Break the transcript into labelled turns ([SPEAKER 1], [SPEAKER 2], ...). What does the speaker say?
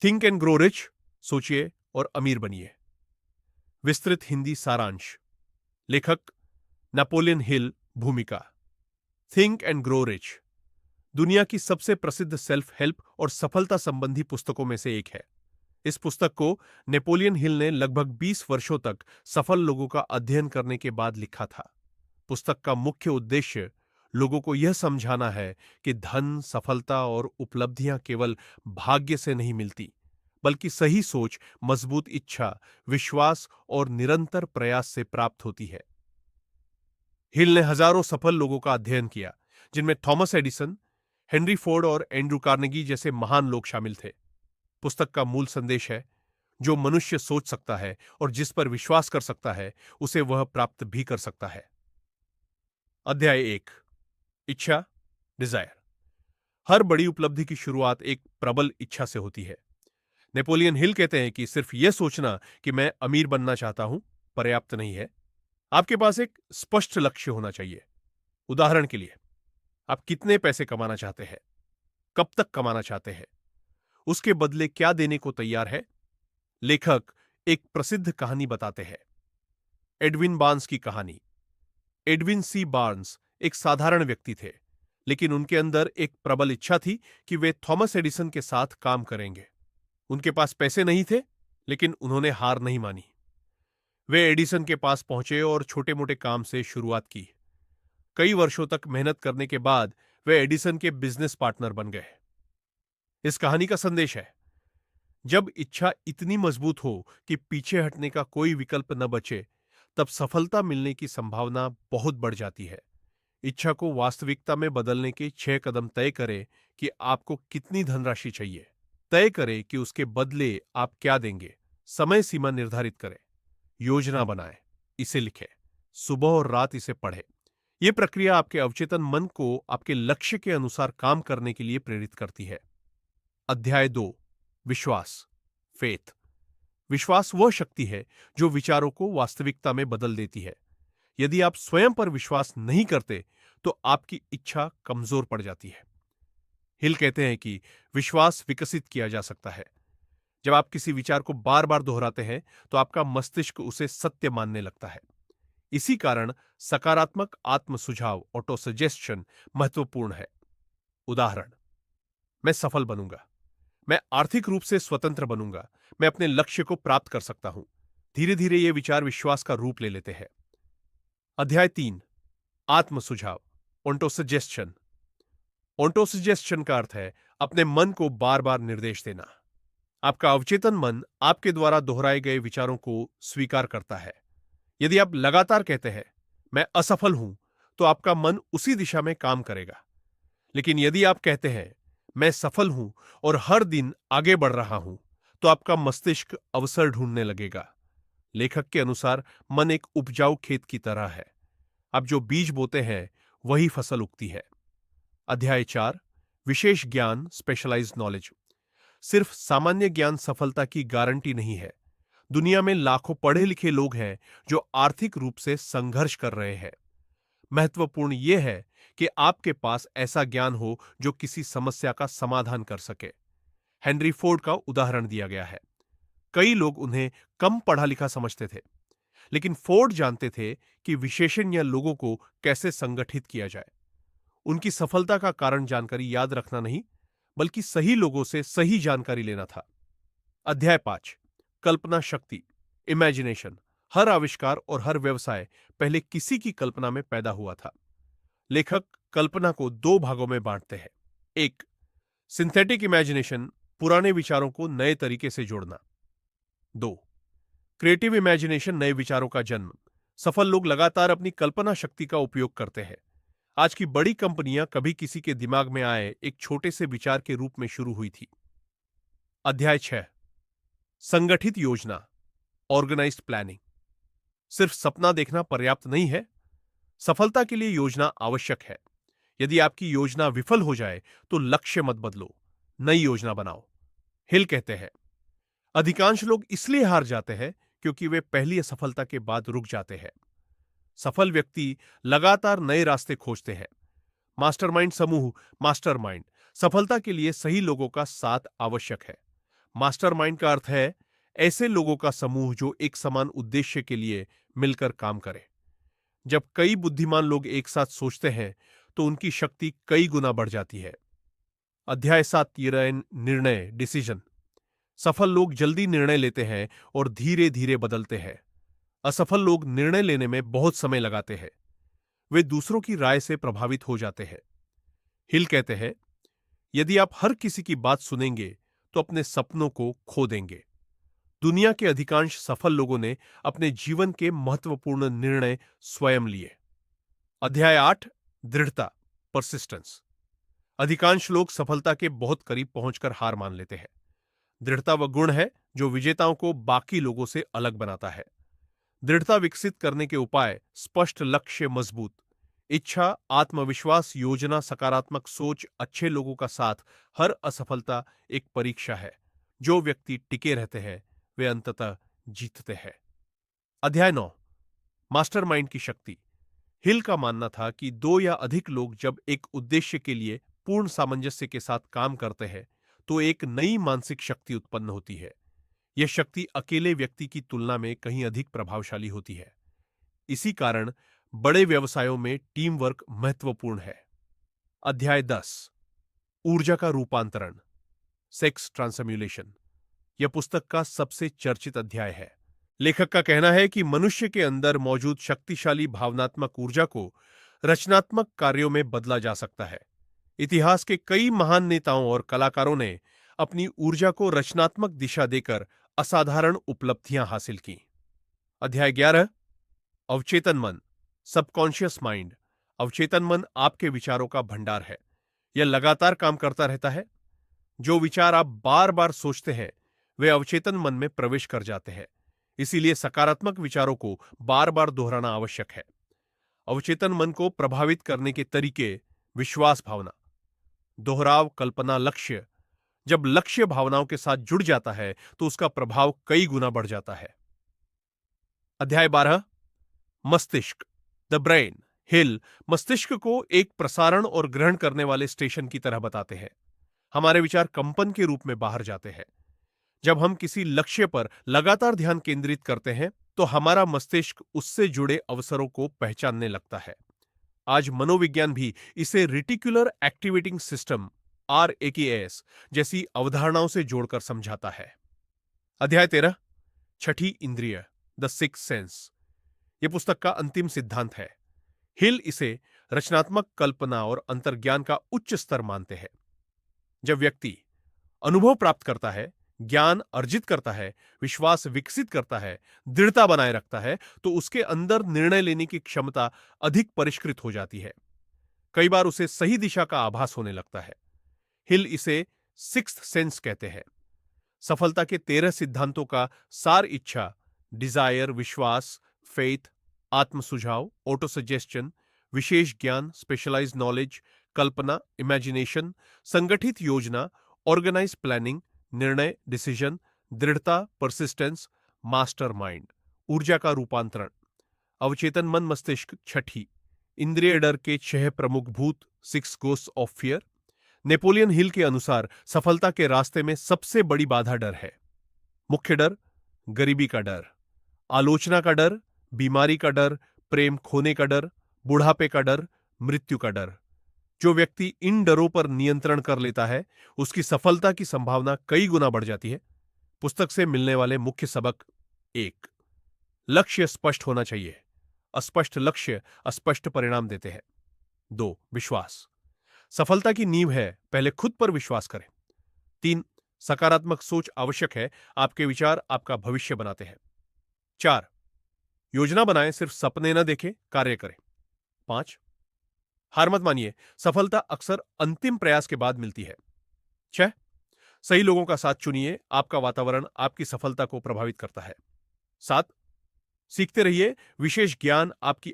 [SPEAKER 1] Think and grow rich, सोचिए और अमीर बनिए। विस्तृत हिंदी सारांश। लेखक नेपोलियन हिल। भूमिका। थिंक एंड ग्रो रिच दुनिया की सबसे प्रसिद्ध सेल्फ हेल्प और सफलता संबंधी पुस्तकों में से एक है। इस पुस्तक को नेपोलियन हिल ने लगभग 20 वर्षों तक सफल लोगों का अध्ययन करने के बाद लिखा था। पुस्तक का मुख्य उद्देश्य लोगों को यह समझाना है कि धन, सफलता और उपलब्धियां केवल भाग्य से नहीं मिलती, बल्कि सही सोच, मजबूत इच्छा, विश्वास और निरंतर प्रयास से प्राप्त होती है। हिल ने हजारों सफल लोगों का अध्ययन किया, जिनमें थॉमस एडिसन, हेनरी फोर्ड और एंड्रू कार्नेगी जैसे महान लोग शामिल थे। पुस्तक का मूल संदेश है, जो मनुष्य सोच सकता है और जिस पर विश्वास कर सकता है, उसे वह प्राप्त भी कर सकता है। अध्याय 1। इच्छा, डिजायर। हर बड़ी उपलब्धि की शुरुआत एक प्रबल इच्छा से होती है। नेपोलियन हिल कहते हैं कि सिर्फ यह सोचना कि मैं अमीर बनना चाहता हूं पर्याप्त नहीं है। आपके पास एक स्पष्ट लक्ष्य होना चाहिए। उदाहरण के लिए, आप कितने पैसे कमाना चाहते हैं, कब तक कमाना चाहते हैं, उसके बदले क्या देने को तैयार है। लेखक एक प्रसिद्ध कहानी बताते हैं, एडविन बार्न्स की कहानी। एडविन सी बार्न्स एक साधारण व्यक्ति थे, लेकिन उनके अंदर एक प्रबल इच्छा थी कि वे थॉमस एडिसन के साथ काम करेंगे। उनके पास पैसे नहीं थे, लेकिन उन्होंने हार नहीं मानी। वे एडिसन के पास पहुंचे और छोटे मोटे काम से शुरुआत की। कई वर्षों तक मेहनत करने के बाद वे एडिसन के बिजनेस पार्टनर बन गए। इस कहानी का संदेश है, जब इच्छा इतनी मजबूत हो कि पीछे हटने का कोई विकल्प न बचे, तब सफलता मिलने की संभावना बहुत बढ़ जाती है। इच्छा को वास्तविकता में बदलने के 6 कदम तय करें कि आपको कितनी धनराशि चाहिए। तय करें कि उसके बदले आप क्या देंगे। समय सीमा निर्धारित करें। योजना बनाएं, इसे लिखें, सुबह और रात इसे पढ़ें। यह प्रक्रिया आपके अवचेतन मन को आपके लक्ष्य के अनुसार काम करने के लिए प्रेरित करती है। अध्याय 2। विश्वास, फेथ। विश्वास वह शक्ति है जो विचारों को वास्तविकता में बदल देती है। यदि आप स्वयं पर विश्वास नहीं करते, तो आपकी इच्छा कमजोर पड़ जाती है। हिल कहते हैं कि विश्वास विकसित किया जा सकता है। जब आप किसी विचार को बार बार दोहराते हैं, तो आपका मस्तिष्क उसे सत्य मानने लगता है। इसी कारण सकारात्मक आत्म सुझाव, ऑटोसजेस्शन, महत्वपूर्ण है। उदाहरण, मैं सफल बनूंगा, मैं आर्थिक रूप से स्वतंत्र बनूंगा, मैं अपने लक्ष्य को प्राप्त कर सकता हूं। धीरे धीरे ये विचार विश्वास का रूप ले लेते हैं। अध्याय 3। आत्म सुझाव, ऑटोसजेस्शन। ऑटोसजेस्शन का अर्थ है अपने मन को बार बार निर्देश देना। आपका अवचेतन मन आपके द्वारा दोहराए गए विचारों को स्वीकार करता है। यदि आप लगातार कहते हैं, मैं असफल हूं, तो आपका मन उसी दिशा में काम करेगा। लेकिन यदि आप कहते हैं, मैं सफल हूं और हर दिन आगे बढ़ रहा हूं, तो आपका मस्तिष्क अवसर ढूंढने लगेगा। लेखक के अनुसार मन एक उपजाऊ खेत की तरह है। आप जो बीज बोते हैं, वही फसल उगती है। अध्याय 4। विशेष ज्ञान, स्पेशलाइज्ड नॉलेज। सिर्फ सामान्य ज्ञान सफलता की गारंटी नहीं है। दुनिया में लाखों पढ़े लिखे लोग हैं जो आर्थिक रूप से संघर्ष कर रहे हैं। महत्वपूर्ण यह है कि आपके पास ऐसा ज्ञान हो जो किसी समस्या का समाधान कर सके। हेनरी फोर्ड का उदाहरण दिया गया है। कई लोग उन्हें कम पढ़ा लिखा समझते थे, लेकिन फोर्ड जानते थे कि विशेषज्ञ लोगों को कैसे संगठित किया जाए। उनकी सफलता का कारण जानकारी याद रखना नहीं, बल्कि सही लोगों से सही जानकारी लेना था। अध्याय 5। कल्पना शक्ति, इमेजिनेशन। हर आविष्कार और हर व्यवसाय पहले किसी की कल्पना में पैदा हुआ था। लेखक कल्पना को 2 भागों में बांटते हैं। 1. सिंथेटिक इमेजिनेशन, पुराने विचारों को नए तरीके से जोड़ना। 2. क्रिएटिव इमेजिनेशन, नए विचारों का जन्म। सफल लोग लगातार अपनी कल्पना शक्ति का उपयोग करते हैं। आज की बड़ी कंपनियां कभी किसी के दिमाग में आए एक छोटे से विचार के रूप में शुरू हुई थी। अध्याय 6। संगठित योजना, ऑर्गेनाइज्ड प्लानिंग। सिर्फ सपना देखना पर्याप्त नहीं है, सफलता के लिए योजना आवश्यक है। यदि आपकी योजना विफल हो जाए, तो लक्ष्य मत बदलो, नई योजना बनाओ। हिल कहते हैं, अधिकांश लोग इसलिए हार जाते हैं क्योंकि वे पहली असफलता के बाद रुक जाते हैं। सफल व्यक्ति लगातार नए रास्ते खोजते हैं। मास्टरमाइंड समूह, मास्टरमाइंड। सफलता के लिए सही लोगों का साथ आवश्यक है। मास्टरमाइंड का अर्थ है ऐसे लोगों का समूह जो एक समान उद्देश्य के लिए मिलकर काम करे। जब कई बुद्धिमान लोग एक साथ सोचते हैं तो उनकी शक्ति कई गुना बढ़ जाती है। अध्याय 7 निर्णय डिसीजन। सफल लोग जल्दी निर्णय लेते हैं और धीरे धीरे बदलते हैं। असफल लोग निर्णय लेने में बहुत समय लगाते हैं। वे दूसरों की राय से प्रभावित हो जाते हैं। हिल कहते हैं, यदि आप हर किसी की बात सुनेंगे तो अपने सपनों को खो देंगे। दुनिया के अधिकांश सफल लोगों ने अपने जीवन के महत्वपूर्ण निर्णय स्वयं लिए। अध्याय 8 दृढ़ता परसिस्टेंस। अधिकांश लोग सफलता के बहुत करीब पहुंचकर हार मान लेते हैं। दृढ़ता वह गुण है जो विजेताओं को बाकी लोगों से अलग बनाता है। दृढ़ता विकसित करने के उपाय स्पष्ट लक्ष्य, मजबूत इच्छा, आत्मविश्वास, योजना, सकारात्मक सोच, अच्छे लोगों का साथ। हर असफलता एक परीक्षा है। जो व्यक्ति टिके रहते हैं वे अंततः जीतते हैं। अध्याय 9 मास्टरमाइंड की शक्ति। हिल का मानना था कि दो या अधिक लोग जब एक उद्देश्य के लिए पूर्ण सामंजस्य के साथ काम करते हैं तो एक नई मानसिक शक्ति उत्पन्न होती है। यह शक्ति अकेले व्यक्ति की तुलना में कहीं अधिक प्रभावशाली होती है। इसी कारण बड़े व्यवसायों में टीम वर्क महत्वपूर्ण है। अध्याय 10 ऊर्जा का रूपांतरण सेक्स ट्रांसम्यूलेशन। यह पुस्तक का सबसे चर्चित अध्याय है। लेखक का कहना है कि मनुष्य के अंदर मौजूद शक्तिशाली भावनात्मक ऊर्जा को रचनात्मक कार्यों में बदला जा सकता है। इतिहास के कई महान नेताओं और कलाकारों ने अपनी ऊर्जा को रचनात्मक दिशा देकर असाधारण उपलब्धियां हासिल की। अध्याय 11 अवचेतन मन सबकॉन्शियस माइंड। अवचेतन मन आपके विचारों का भंडार है। यह लगातार काम करता रहता है। जो विचार आप बार बार सोचते हैं वे अवचेतन मन में प्रवेश कर जाते हैं। इसीलिए सकारात्मक विचारों को बार बार दोहराना आवश्यक है। अवचेतन मन को प्रभावित करने के तरीके विश्वास भावना, दोहराव, कल्पना, लक्ष्य। जब लक्ष्य भावनाओं के साथ जुड़ जाता है तो उसका प्रभाव कई गुना बढ़ जाता है। अध्याय 12 मस्तिष्क द ब्रेन। हिल मस्तिष्क को एक प्रसारण और ग्रहण करने वाले स्टेशन की तरह बताते हैं। हमारे विचार कंपन के रूप में बाहर जाते हैं। जब हम किसी लक्ष्य पर लगातार ध्यान केंद्रित करते हैं तो हमारा मस्तिष्क उससे जुड़े अवसरों को पहचानने लगता है। आज मनोविज्ञान भी इसे रेटिकुलर एक्टिवेटिंग सिस्टम RAKS जैसी अवधारणाओं से जोड़कर समझाता है। अध्याय 13 छठी इंद्रिय द सिक्स्थ सेंस। यह पुस्तक का अंतिम सिद्धांत है। हिल इसे रचनात्मक कल्पना और अंतर्ज्ञान का उच्च स्तर मानते हैं। जब व्यक्ति अनुभव प्राप्त करता है, ज्ञान अर्जित करता है, विश्वास विकसित करता है, दृढ़ता बनाए रखता है तो उसके अंदर निर्णय लेने की क्षमता अधिक परिष्कृत हो जाती है। कई बार उसे सही दिशा का आभास होने लगता है। हिल इसे सिक्स्थ सेंस कहते हैं। सफलता के 13 सिद्धांतों का सार इच्छा, डिजायर, विश्वास, फेथ, आत्म सुझाव, ऑटो सजेस्शन, विशेष ज्ञान, स्पेशलाइज्ड नॉलेज, कल्पना, इमेजिनेशन, संगठित योजना, ऑर्गेनाइज प्लानिंग, निर्णय डिसीजन, दृढ़ता परसिस्टेंस, मास्टर माइंड, ऊर्जा का रूपांतरण, अवचेतन मन मस्तिष्क छठी, इंद्रिय डर के 6 प्रमुख भूत 6 ghosts of fear. Napoleon Hill के अनुसार सफलता के रास्ते में सबसे बड़ी बाधा डर है। मुख्य डर गरीबी का डर, आलोचना का डर, बीमारी का डर, प्रेम खोने का डर, बुढ़ापे का डर, मृत्यु का डर। जो व्यक्ति इन डरों पर नियंत्रण कर लेता है उसकी सफलता की संभावना कई गुना बढ़ जाती है। पुस्तक से मिलने वाले मुख्य सबक 1 लक्ष्य स्पष्ट होना चाहिए। अस्पष्ट लक्ष्य अस्पष्ट परिणाम देते हैं। 2 विश्वास सफलता की नींव है, पहले खुद पर विश्वास करें। 3 सकारात्मक सोच आवश्यक है, आपके विचार आपका भविष्य बनाते हैं। 4 योजना बनाएं, सिर्फ सपने न देखें, कार्य करें। 5 हार मत मानिए, सफलता अक्सर अंतिम प्रयास के बाद मिलती है। 6 सही लोगों का साथ चुनिए, आपका वातावरण आपकी सफलता को प्रभावित करता है। 7 सीखते रहिए, विशेष ज्ञान आपकी